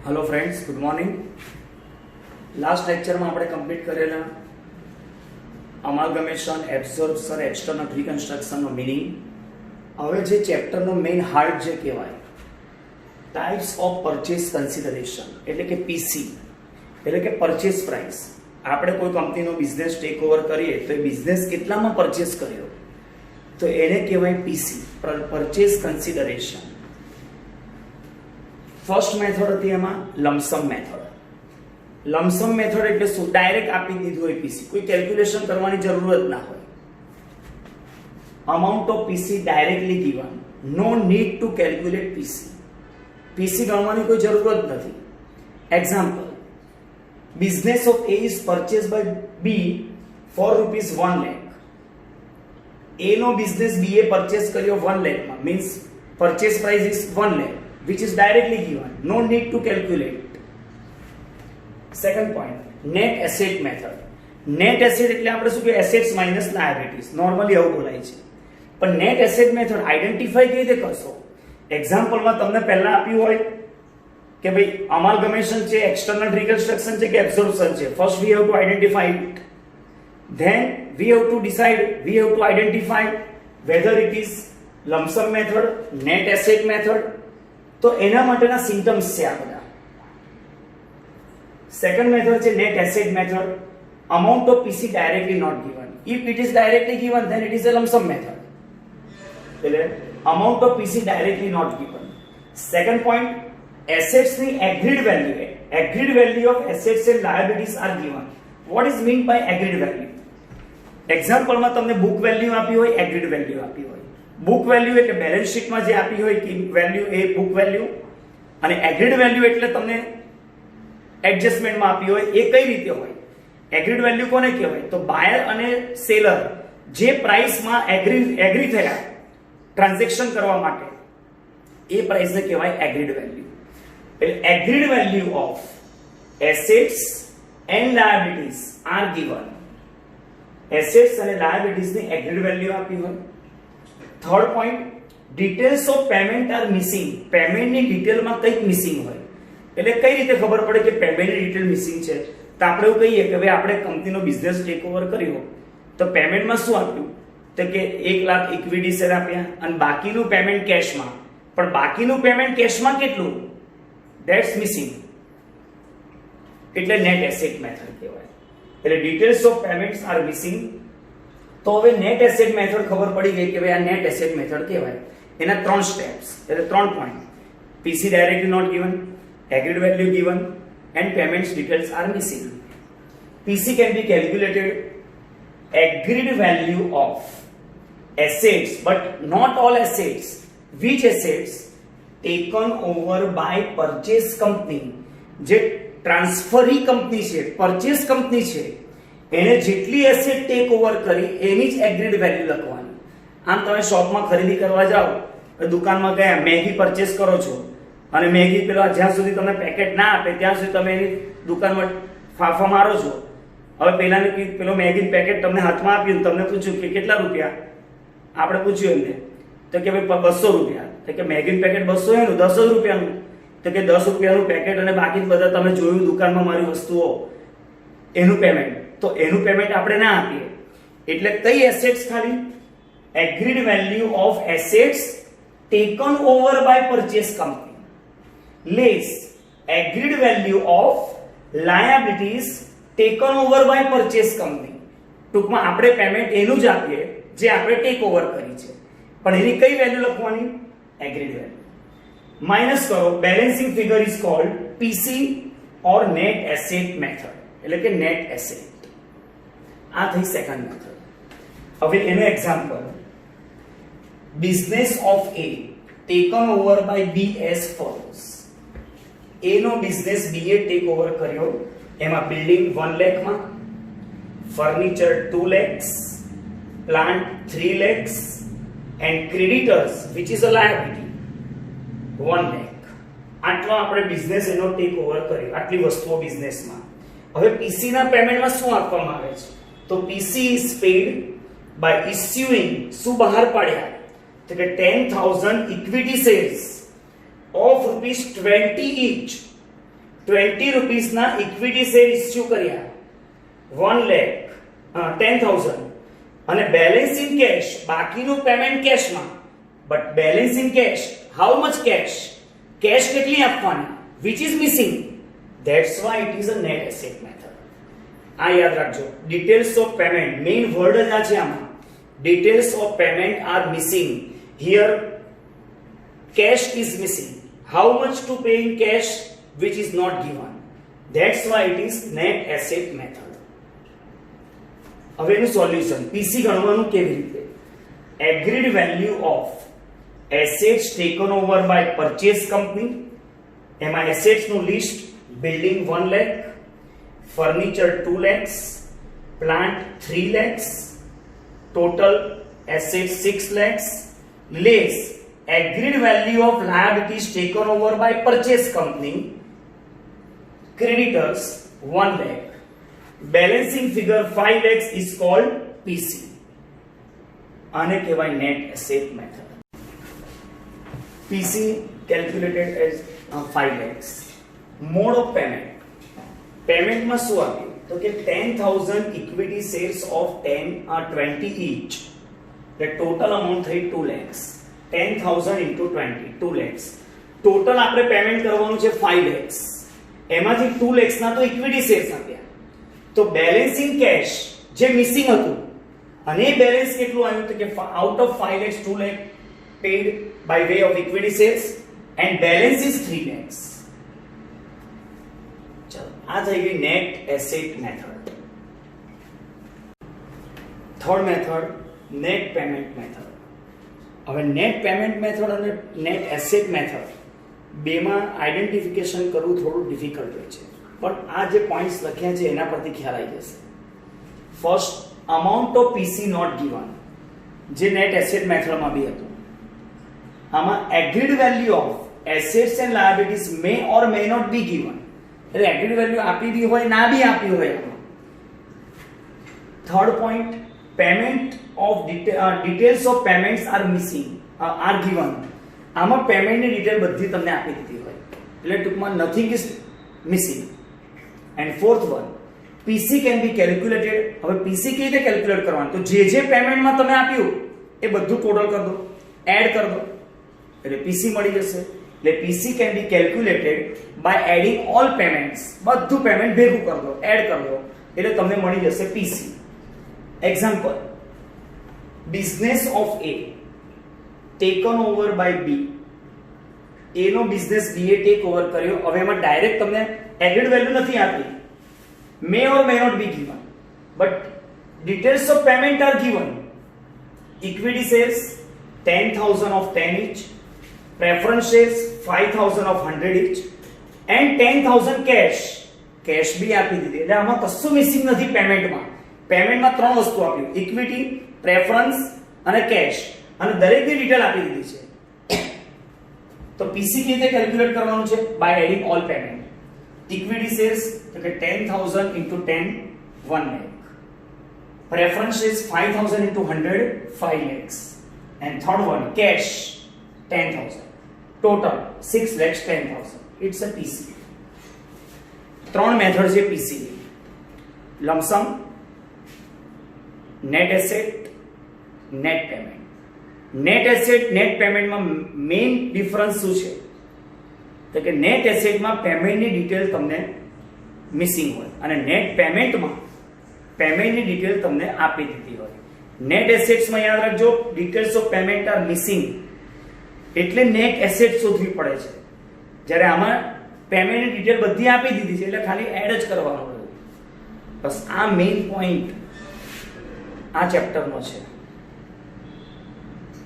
Hello friends, good morning. Last lecture में આપણે complete કરેલા અમાલ્ગમેશન, એબ્સોર્પ્શન, એક્સટર્નલ રિકન્સ્ટ્રક્શન નો meaning. હવે જે ચેપ્ટર નો મેઇન હાર્ટ જે કહેવાય ટાઇપ્સ ઓફ પરચેસ કન્સિડરેશન એટલે કે પીસી એટલે કે પરચેસ પ્રાઇસ। આપણે કોઈ કંપનીનો બિઝનેસ ટેક ઓવર કરીએ તો એ બિઝનેસ કેટલામાં પરચેસ કર્યો તો એને કહેવાય PC, purchase consideration. First method थी एम लमसम मेथड। लमसम मेथड એટલે શું? ડાયરેક્ટ આપી દીધું હોય પીસી, કોઈ કેલ્ક્યુલેશન કરવાની જરૂરત ના હોય। amount of PC directly given, no need to calculate PC। PC ગણવાની કોઈ જરૂરત નથી। Example, business of A is purchased by B for rupees 1 lakh। A નો બિઝનેસ B એ પરચેસ કર્યો 1 lakh માં, means purchase price is 1 lakh which is directly given, no need to calculate। Second point, net asset method। net asset એટલે આપણે શું કે assets minus liabilities, normally આવું બોલાય છે। પણ net asset method આઈડેન્ટિફાઈ કેવી રીતે કરશો? એક્ઝામ્પલમાં તમને પહેલા આપ્યું હોય કે ભાઈ અમાલ્ગમેશન છે, એક્સટર્નલ રિકન્સ્ટ્રક્શન છે કે એબ્સોર્પ્શન છે। First we have to identify it, then we have to decide, we have to identify weather it is lump sum method, net asset method। तो एना माटेना सिम्पटम्स छे आ बधा। सेकंड मेथड छे net asset method. Amount of PC directly not given, if it is directly given then it is a lump sum method. એટલે amount of PC directly not given. Second point, assets ની agreed value है, agreed value of assets and liabilities are given. What is mean by agreed value? Example में તમને book value આપી હોય, agreed value આપી હોય। Book value એટલે balance શીટમાં જે આપી હોય કે વેલ્યુ એ बुक वैल्यू, અને એગ્રીડ વેલ્યુ એટલે તમને એડજસ્ટમેન્ટમાં આપી હોય એ કઈ રીતે હોય? એગ્રીડ વેલ્યુ કોને કહેવાય? તો બાયર અને સેલર જે પ્રાઇસમાં એગ્રી થયા ટ્રાન્ઝેક્શન કરવા માટે એ પ્રાઇસને કહેવાય એગ્રીડ વેલ્યુ। એટલે agreed value of assets and liabilities are given. Assets અને લાયબિલિટીઝની એગ્રીડ વેલ્યુ આપી હોય। Third point, details of payment are missing. Payment ની ડિટેલ માં કંઈક મિસિંગ હોય એટલે કઈ રીતે ખબર પડે કે પેમેન્ટ ની ડિટેલ મિસિંગ છે? તો આપણે એવું કહીએ કે ભાઈ આપણે કંપનીનો બિઝનેસ ટેક ઓવર કર્યો તો પેમેન્ટ માં શું આપ્યું તો કે 1 લાખ ઇક્વિટી શેર આપ્યા અને બાકીનું પેમેન્ટ કેશ માં। પણ બાકીનું પેમેન્ટ કેશ માં કેટલું? ધેટ્સ મિસિંગ, એટલે નેટ એસેટ મેથડ કહેવાય। એટલે details of payments are missing. तो હવે नेट एसेट मेथड खबर पड़ी गई कि भाई आ नेट एसेट मेथड કહેવાય। એના ત્રણ સ્ટેપ્સ એટલે ત્રણ point, PC directly not given, agreed value given and payments details are missing. PC can be calculated agreed value of assets but not all assets, which assets taken over by purchase company. જે transferee company છે, purchase company છે, એને જેટલી asset take over કરી એની જ agreed value લખવાની। આમ તમે શોપમાં ખરીદી કરવા જાઓ, દુકાનમાં ગયા, મેગી પરચેસ કરો છો અને મેગી પેલા જ્યાં સુધી તમને પેકેટ ના આપે ત્યાં સુધી તમે એની દુકાનમાં ફાફા મારો છો। હવે પેલાને પેલો મેગી પેકેટ તમને હાથમાં આપ્યું, તમને પૂછ્યું કે કેટલા રૂપિયા? આપણે પૂછ્યું એમને તો કે ભાઈ 200 રૂપિયા। તો કે મેગી પેકેટ 200 એનું 10 રૂપિયાનું? તો કે 10 રૂપિયાનું પેકેટ અને બાકી બધા તમે જોયું દુકાનમાં મારી વસ્તુઓ એનું પેમેન્ટ, તો એનું પેમેન્ટ આપણે ના આપીએ। એટલે કઈ એસેટ્સ ખાલી? Agreed value of assets taken over by purchase company less agreed value of liabilities taken over by purchase company. ટૂંકમાં આપણે પેમેન્ટ એનું જ આપીએ જે આપણે ટેક ઓવર કરી છે, પણ એની કઈ વેલ્યુ લખવાની? Agreed value. માઇનસ કરો, balancing figure is called PC or net asset method એટલે કે નેટ એસેટ। આ થઈ સેકન્ડ મેથડ। હવે એનો example, business of A taken over by B as follows. A નો બિઝનેસ બી એ ટેક ઓવર કર્યો, એમાં બિલ્ડિંગ 1 લાખ માં, furniture 2 lakhs, plant 3 lakhs and creditors which is a liability 1 lakh। આટલો આપણે બિઝનેસ એનો ટેક ઓવર કર્યો, આટલી વસ્તુઓ બિઝનેસમાં। હવે પીસી ના પેમેન્ટમાં શું આપવામાં આવે છે? तो PC is paid by issuing શું બહાર પાડ્યા તો કે 10,000 equity shares of rupees 20 each 20 rupees ના ઇક્વિટી શેર ઇશ્યુ કર્યા 10,000 અને બેલેન્સ ઇન કેશ, બાકીનું પેમેન્ટ કેશમાં. But balance in cash, how much cash? Cash કેટલી આપવાની? which is missing. That's why it is a net asset method. આ યાદ રાખજો. details of payment, main word જ આ છે આમાં. details of payment are missing. Here cash is missing. How much to pay in cash, which is not given. That's why it is net asset method. હવે એનું solution પીસી ગણવાનું કેવી રીતે? agreed value of assets taken over by purchase company, એમાં assets નું list, building 1 lakh, furniture 2 lakhs, plant 3 lakhs, total assets 6 lakhs, less agreed value of liabilities taken over by purchase company, creditors 1 lakh. Balancing figure 5 lakhs is called PC. આને કહેવાય net asset method. PC calculated as 5 lakhs. Mode of payment. Payment માં શું આપ્યું? તો કે 10,000 equity shares of 20 each. The total amount થઈ 2 lakhs. 10,000 into 20, 2 lakhs. Total આપણે payment કરવાનું છે 5 lakhs. એમાંથી 2 lakhs ના તો ઇક્વિટી શેર્સ આપ્યા. તો બેલેન્સ ઇન કેશ જે મિસિંગ હતું અને એ બેલેન્સ કેટલું આવ્યું? તો કે out of 5 lakhs 2 lakh paid by way of equity shares and balance is 3 lakhs. ચલો આ થઈ ગઈ net asset method. Third method net payment method. હવે net payment method અને net asset method બેમાં આઈડેન્ટિફિકેશન કરવું થોડું ડિફિકલ્ટ હોય છે, પણ આ જે પોઈન્ટ્સ લખ્યા છે એના પરથી ખ્યાલ આવી જશે. First, amount of PC not given, જે net asset મેથડમાં બી હતું. આમાં agreed value of assets and liabilities may or may not be given, એટલે agreed value આપી બી હોય ના બી આપી હોય. Third point, payment of details of payments are missing, are given. આમાં પેમેન્ટની ડિટેલ બધી તમને આપી દીધી હોય, એટલે ટૂંકમાં nothing is missing. And fourth one, PC can be calculated. હવે પીસી કેવી રીતે કેલ્ક્યુલેટ કરવાનું? તો જે પેમેન્ટમાં તમે આપ્યું એ બધું ટોટલ કરી દો, એડ કરી દો, એટલે પીસી મળી જશે. એટલે PC can be calculated by adding all payments. બધું પેમેન્ટ ભેગું કરી દો, એડ કરી દો, એટલે તમને મળી જશે PC. Example, business of A taken over by B. A નો બિઝનેસ B એ ટેક ઓવર કર્યો. હવે એમાં ડાયરેક્ટ તમને એગ્રીડ વેલ્યુ નથી આપી, may or may not be given, but details of payment are given. Equity shares 10,000 of 10 each, preference shares 5,000 of 100 each, and 10,000 cash. Cache બી આપી દીધી, એટલે આમાં કશું મિસિંગ નથી. પેમેન્ટમાં ત્રણ વસ્તુ આપ્યું, ઇક્વિટી, પ્રેફરન્સ અને કેશ, અને દરેકની ડિટેલ આપી દીધી છે. તો પીસી કેવી રીતે કેલ્ક્યુલેટ કરવાનું છે? By adding all payment. Equity shares તો કે 10,000 into 10 1 lakh, preference shares 5,000 into 100 5 lakhs, and third one cash 10,000, total 6 lakhs 10,000. It's a PC. ત્રણ મેથડ છે પીસી ની: lump sum, net asset, net payment. Net asset net પેમેન્ટમાં main difference શું છે? તો કે નેટ એસેટમાં પેમેન્ટની ડિટેલ તમને મિસિંગ હોય અને નેટ પેમેન્ટમાં પેમેન્ટની ડિટેલ તમને આપી દીધી હોય. નેટ એસેટ્સમાં યાદ રાખજો, details of payment are missing, એટલે નેટ એસેટ શોધવી પડે છે. જ્યારે આમાં પેમેન્ટની ડિટેલ બધી આપી દીધી છે, એટલે ખાલી એડ જ કરવાનું હોય. બસ આ મેઇન પોઈન્ટ આ ચેપ્ટરનો છે.